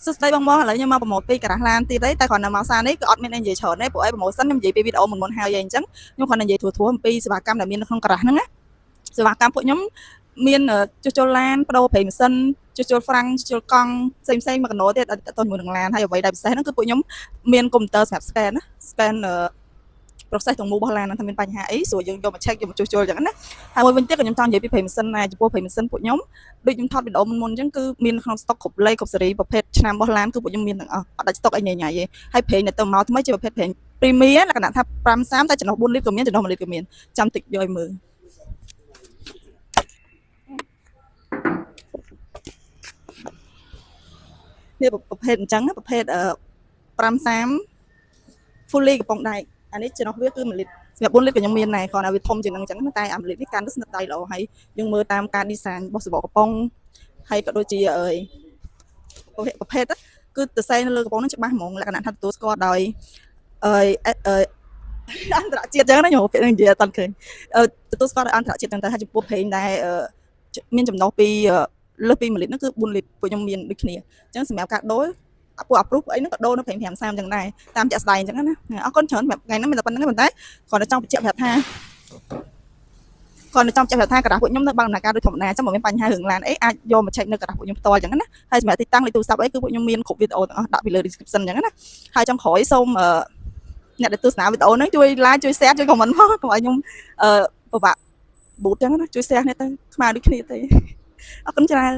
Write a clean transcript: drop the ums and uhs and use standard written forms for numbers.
សួស្តីបងឥឡូវខ្ញុំមកប្រម៉ូទពីការ៉ាស់ឡានទៀតហើយតែគ្រាន់តែមកសារនេះគឺអត់មាននិយាយច្រើនទេព្រោះអីប្រម៉ូទសិនខ្ញុំនិយាយពីវីដេអូមុនហើយអីអញ្ចឹងខ្ញុំគ្រាន់តែនិយាយធួអំពីសេវាកម្មដែលមាននៅក្នុងការ៉ាស់ហ្នឹងណាសេវាកម្មពួកខ្ញុំមានជួសជុលឡានបដូរប្រេងម៉ាស៊ីនជួសជុលហ្វ្រាំងជួសជុលកង់ផ្សេងមកកណូទៀតតទៅជាមួយនឹងឡានហើយអ្វីដែលពិសេសហ្នឹងគឺពួកខ្ញុំមានកុំព្យូទ័រសម្រាប់ scan process ទាំងមូលរបស់ឡានហ្នឹងថាមានបញ្ហាអីស្រួលយើងយកមក check យកមកជួសជុលអញ្ចឹងណាហើយមួយវិញទៀតក៏ខ្ញុំចង់និយាយពីប្រេងម៉ាស៊ីនដែរចំពោះប្រេងម៉ាស៊ីនពួកខ្ញុំដូចខ្ញុំថតវីដេអូមុនអញ្ចឹងគឺមានក្នុង stock គ្រប់លេខគ្រប់ស៊េរីប្រភេទឆ្នាំរបស់ឡានគឺពួកខ្ញុំមានទាំងអស់អត់ដាច់ stock អីញ៉ៃញ៉ៃទេហើយប្រេងដែលទៅមកថ្មីជាប្រភេទប្រេង premium លក្ខណៈថា530តែចំណុះ4លីត្រក៏មានចំណុះ1លីត្រក៏មានចាំតិចយកឲ្យមើលនេះប្រភេទអញ្ចឹងប្រភេទ530 fully កំប៉ុងដែកអានេះចំណុះវាគឺ1លីត្រសម្រាប់4លីត្រក៏ខ្ញុំមានដែរគ្រាន់តែវាធំជាងហ្នឹងអញ្ចឹងតែអា1លីត្រនេះកាន់ទៅស្និតដៃល្អហើយយើងមើលតាមការ design របស់សបកកំប៉ុងហើយក៏ដូចជាប្រភេទគឺទៅសេនៅលើកំប៉ុងហ្នឹងច្បាស់ហ្មងលក្ខណៈថាទទួលស្គាល់ដោយអន្តរជាតិអញ្ចឹងណាខ្ញុំពាក្យហ្នឹងនិយាយអត់តាន់ឃើញទទួលស្គាល់ដោយអន្តរជាតិហ្នឹងទៅហើយចំពោះប្រេងដែលមានចំណុះពីលើសពី1លីត្រហ្នឹងគឺ4លីត្រពួកខ្ញុំមានដូចគ្នាអញ្ចឹងសម្រាប់ការដូរពួកអាប្រុសអីហ្នឹងក៏ដូរនៅប្រេង530អញ្ចឹងដែរតាមជាក់ស្ដែងអញ្ចឹងណាអរគុណច្រើនសម្រាប់ថ្ងៃហ្នឹងមានតែប៉ុណ្្នឹងទេប៉ុន្តែគ្រាន់តែចង់បញ្ជាក់ប្រាប់ថាការ៉ាស់ពួកខ្ញុំនៅបើកដំណើរការដូចធម្មតាអញ្ចឹងមិនមានបញ្ហារឿងឡានអីអាចយកមក check នៅការ៉ាស់ពួកខ្ញុំផ្ទាល់អញ្ចឹងណាហើយសម្រាប់ទីតាំងលេខទូរស័ព្ទអីគឺពួកខ្ញុំមានគ្រប់វីដេអូទាំងអស់ដាក់ពីលើ description អញ្ចឹងណាហើយចុងក្រោយសូមអ្នកដែលទស្សនាវីដេអូហ្នឹងជួយ like ជួយ share ជួយ comment មកកុំឲ្យខ្ញុំពិបាក boot អញ្ចឹងណាជួយ share គ្នាទៅស្មើដូចគ្នាទៅអរគុណច្រើន